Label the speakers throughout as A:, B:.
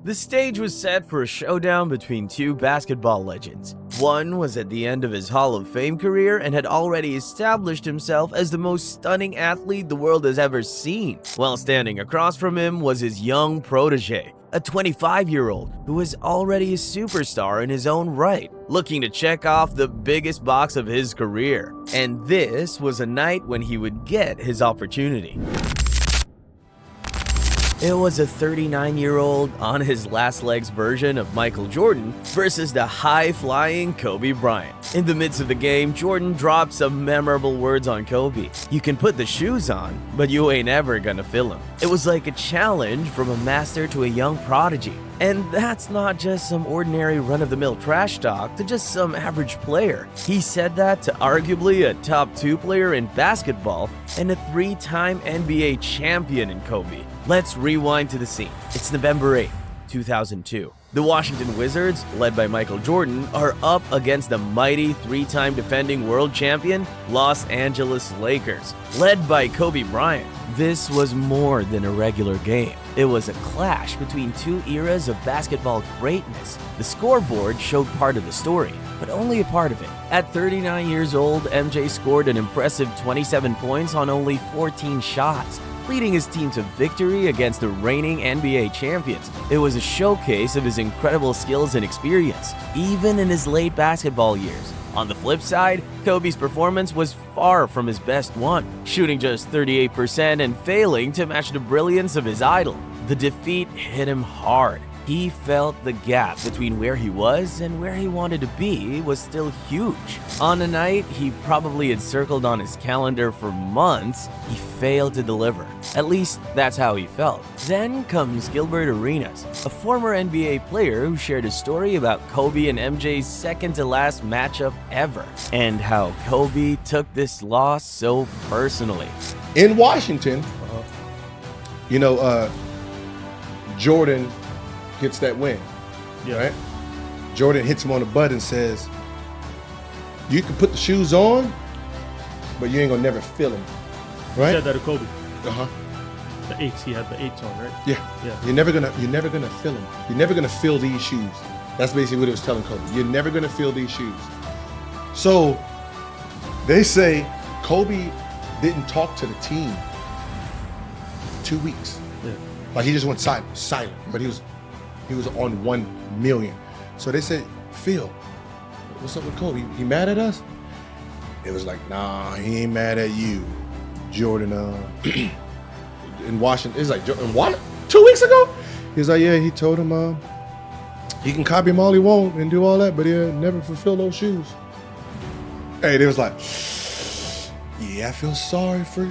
A: The stage was set for a showdown between two basketball legends. One was at the end of his Hall of Fame career and had already established himself as the most stunning athlete the world has ever seen, while standing across from him was his young protege, a 25-year-old who was already a superstar in his own right, looking to check off the biggest box of his career. And this was a night when he would get his opportunity. It was a 39-year-old on his last legs version of Michael Jordan versus the high-flying Kobe Bryant. In the midst of the game, Jordan dropped some memorable words on Kobe. "You can put the shoes on, but you ain't ever gonna fill them." It was like a challenge from a master to a young prodigy. And that's not just some ordinary run-of-the-mill trash talk to just some average player. He said that to arguably a top 2 player in basketball and a 3-time NBA champion in Kobe. Let's rewind to the scene. It's November 8th, 2002. The Washington Wizards, led by Michael Jordan, are up against the mighty 3-time defending world champion Los Angeles Lakers, led by Kobe Bryant. This was more than a regular game. It was a clash between two eras of basketball greatness. The scoreboard showed part of the story, but only a part of it. At 39 years old, MJ scored an impressive 27 points on only 14 shots, leading his team to victory against the reigning NBA champions. It was a showcase of his incredible skills and experience, even in his late basketball years. On the flip side, Kobe's performance was far from his best one, shooting just 38% and failing to match the brilliance of his idol. The defeat hit him hard. He felt the gap between where he was and where he wanted to be was still huge. On a night he probably had circled on his calendar for months, he failed to deliver. At least that's how he felt. Then comes Gilbert Arenas, a former NBA player who shared a story about Kobe and MJ's second-to-last matchup ever, and how Kobe took this loss so personally.
B: In Washington, Jordan gets that win, right? Jordan hits him on the butt and says, "You can put the shoes on, but you ain't gonna never feel them." Right?
C: He said that to Kobe.
B: Uh-huh.
C: The 8s, he had the 8s on, right?
B: Yeah. You're never gonna feel them. You're never gonna feel these shoes. That's basically what he was telling Kobe. You're never gonna feel these shoes. So they say Kobe didn't talk to the team for 2 weeks.
C: Yeah.
B: Like he just went silent, but he was on 1 million. So they said, "Phil, what's up with Kobe? He mad at us?" It was like, "Nah, he ain't mad at you, Jordan." In Washington, it's like, "Jordan, what? 2 weeks ago?" He was like, "Yeah." He told him, he can copy him all he want and do all that, but he'll never fulfill those shoes. Hey, they was like, "Yeah, I feel sorry for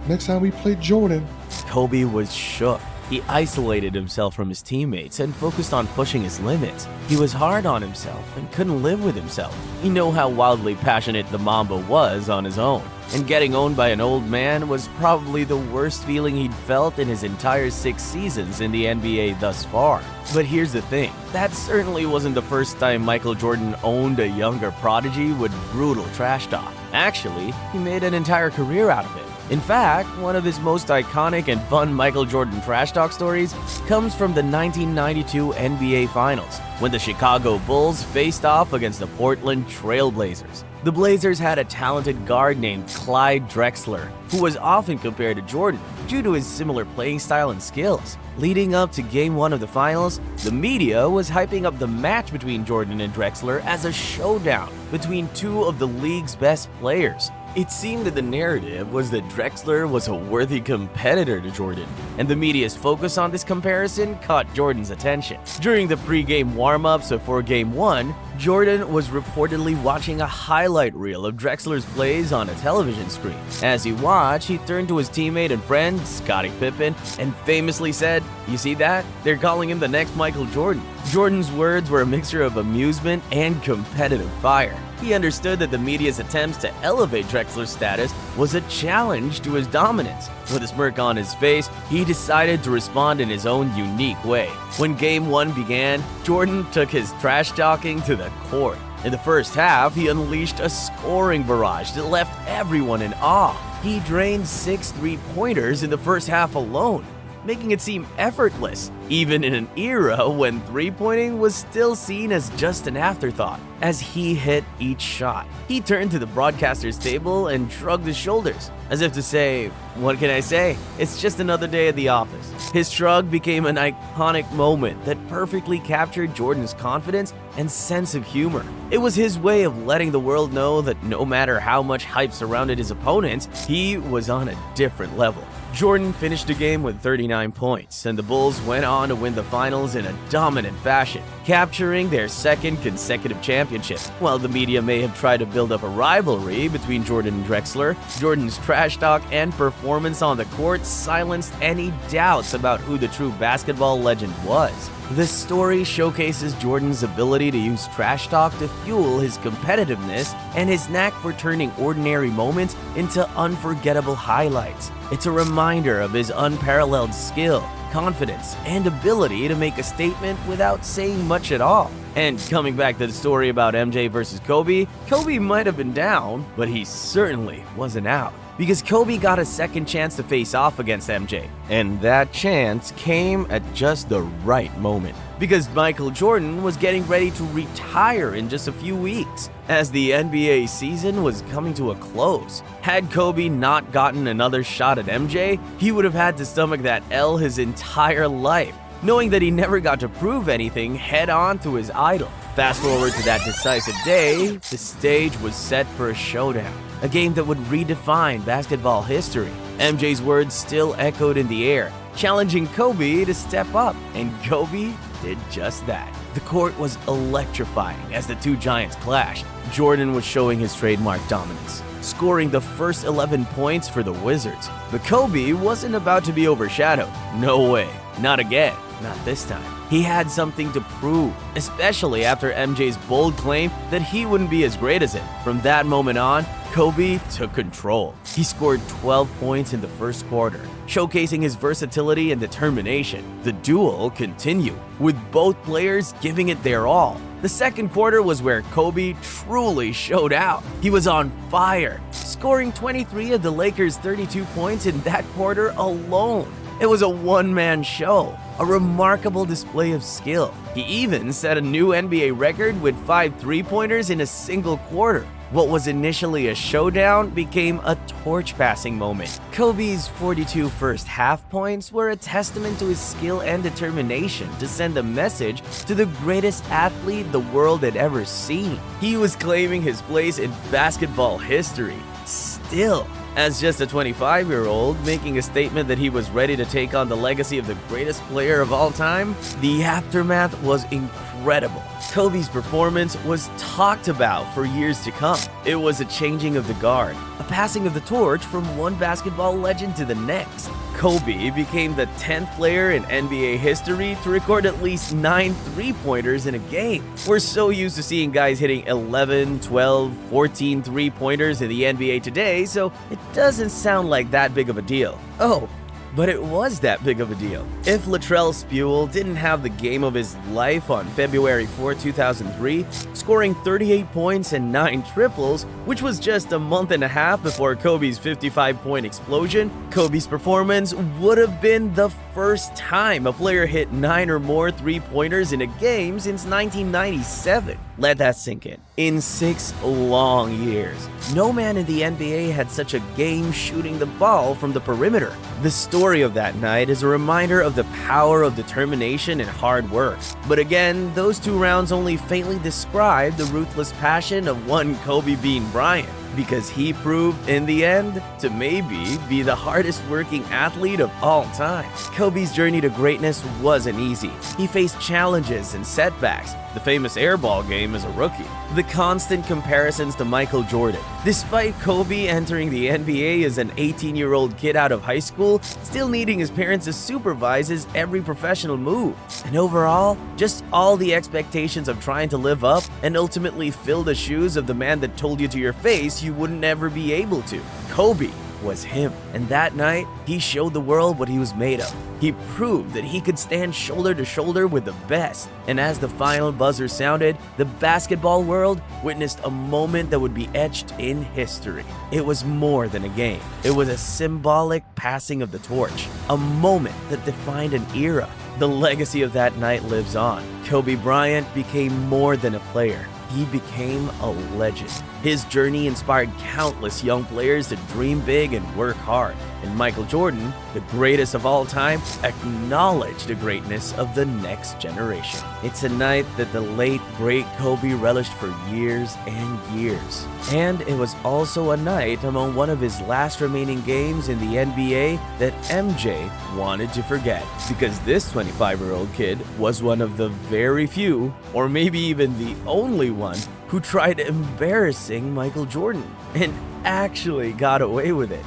B: next time we play Jordan."
A: Kobe was shook. He isolated himself from his teammates and focused on pushing his limits. He was hard on himself and couldn't live with himself. You know how wildly passionate the Mamba was on his own, and getting owned by an old man was probably the worst feeling he'd felt in his entire 6 seasons in the NBA thus far. But here's the thing, that certainly wasn't the first time Michael Jordan owned a younger prodigy with brutal trash talk. Actually, he made an entire career out of it. In fact, one of his most iconic and fun Michael Jordan trash talk stories comes from the 1992 NBA Finals, when the Chicago Bulls faced off against the Portland Trail Blazers. The Blazers had a talented guard named Clyde Drexler, who was often compared to Jordan due to his similar playing style and skills. Leading up to Game 1 of the Finals, the media was hyping up the match between Jordan and Drexler as a showdown between two of the league's best players. It seemed that the narrative was that Drexler was a worthy competitor to Jordan, and the media's focus on this comparison caught Jordan's attention. During the pre-game warm-ups before Game 1, Jordan was reportedly watching a highlight reel of Drexler's plays on a television screen. As he watched, he turned to his teammate and friend, Scottie Pippen, and famously said, "You see that? They're calling him the next Michael Jordan." Jordan's words were a mixture of amusement and competitive fire. He understood that the media's attempts to elevate Drexler's status was a challenge to his dominance. With a smirk on his face, he decided to respond in his own unique way. When Game 1 began, Jordan took his trash talking to the court. In the first half, he unleashed a scoring barrage that left everyone in awe. He drained 6 three-pointers in the first half alone. making it seem effortless, even in an era when three-pointing was still seen as just an afterthought. As he hit each shot, he turned to the broadcaster's table and shrugged his shoulders, as if to say, "What can I say? It's just another day at the office." His shrug became an iconic moment that perfectly captured Jordan's confidence and sense of humor. It was his way of letting the world know that no matter how much hype surrounded his opponents, he was on a different level. Jordan finished the game with 39 points, and the Bulls went on to win the finals in a dominant fashion, capturing their second consecutive championship. While the media may have tried to build up a rivalry between Jordan and Drexler, Jordan's trash talk and performance on the court silenced any doubts about who the true basketball legend was. This story showcases Jordan's ability to use trash talk to fuel his competitiveness and his knack for turning ordinary moments into unforgettable highlights. It's a reminder of his unparalleled skill, confidence, and ability to make a statement without saying much at all. And coming back to the story about MJ versus Kobe, Kobe might have been down, but he certainly wasn't out. Because Kobe got a second chance to face off against MJ, and that chance came at just the right moment. Because Michael Jordan was getting ready to retire in just a few weeks, as the NBA season was coming to a close. Had Kobe not gotten another shot at MJ, he would have had to stomach that L his entire life, knowing that he never got to prove anything head-on to his idol. Fast forward to that decisive day, the stage was set for a showdown, a game that would redefine basketball history. MJ's words still echoed in the air, challenging Kobe to step up, and Kobe did just that. The court was electrifying as the two giants clashed. Jordan was showing his trademark dominance, scoring the first 11 points for the Wizards. But Kobe wasn't about to be overshadowed. No way. Not again. Not this time. He had something to prove, especially after MJ's bold claim that he wouldn't be as great as him. From that moment on, Kobe took control. He scored 12 points in the first quarter, showcasing his versatility and determination. The duel continued, with both players giving it their all. The second quarter was where Kobe truly showed out. He was on fire, scoring 23 of the Lakers' 32 points in that quarter alone. It was a one-man show, a remarkable display of skill. He even set a new NBA record with 5 three-pointers in a single quarter. What was initially a showdown became a torch-passing moment. Kobe's 42 first half points were a testament to his skill and determination to send a message to the greatest athlete the world had ever seen. He was claiming his place in basketball history. Still, as just a 25-year-old, making a statement that he was ready to take on the legacy of the greatest player of all time, the aftermath was incredible. Kobe's performance was talked about for years to come. It was a changing of the guard, a passing of the torch from one basketball legend to the next. Kobe became the 10th player in NBA history to record at least 9 three-pointers in a game. We're so used to seeing guys hitting 11, 12, 14 three-pointers in the NBA today, so it doesn't sound like that big of a deal. Oh, but it was that big of a deal. If Latrell Sprewell didn't have the game of his life on February 4, 2003, scoring 38 points and 9 triples, which was just a month and a half before Kobe's 55-point explosion, Kobe's performance would have been the first time a player hit 9 or more three-pointers in a game since 1997. Let that sink in. In 6 long years, no man in the NBA had such a game shooting the ball from the perimeter. The story of that night is a reminder of the power of determination and hard work. But again, those 2 rounds only faintly describe the ruthless passion of one Kobe Bean Bryant, because he proved in the end to maybe be the hardest working athlete of all time. Kobe's journey to greatness wasn't easy. He faced challenges and setbacks, the famous airball game as a rookie, the constant comparisons to Michael Jordan. Despite Kobe entering the NBA as an 18-year-old kid out of high school, still needing his parents to supervise his every professional move. And overall, just all the expectations of trying to live up and ultimately fill the shoes of the man that told you to your face you wouldn't ever be able to. Kobe was him. And that night, he showed the world what he was made of. He proved that he could stand shoulder to shoulder with the best. And as the final buzzer sounded, the basketball world witnessed a moment that would be etched in history. It was more than a game. It was a symbolic passing of the torch, a moment that defined an era. The legacy of that night lives on. Kobe Bryant became more than a player. He became a legend. His journey inspired countless young players to dream big and work hard. And Michael Jordan, the greatest of all time, acknowledged the greatness of the next generation. It's a night that the late, great Kobe relished for years and years. And it was also a night among one of his last remaining games in the NBA that MJ wanted to forget. Because this 25-year-old kid was one of the very few, or maybe even the only one, who tried embarrassing Michael Jordan and actually got away with it.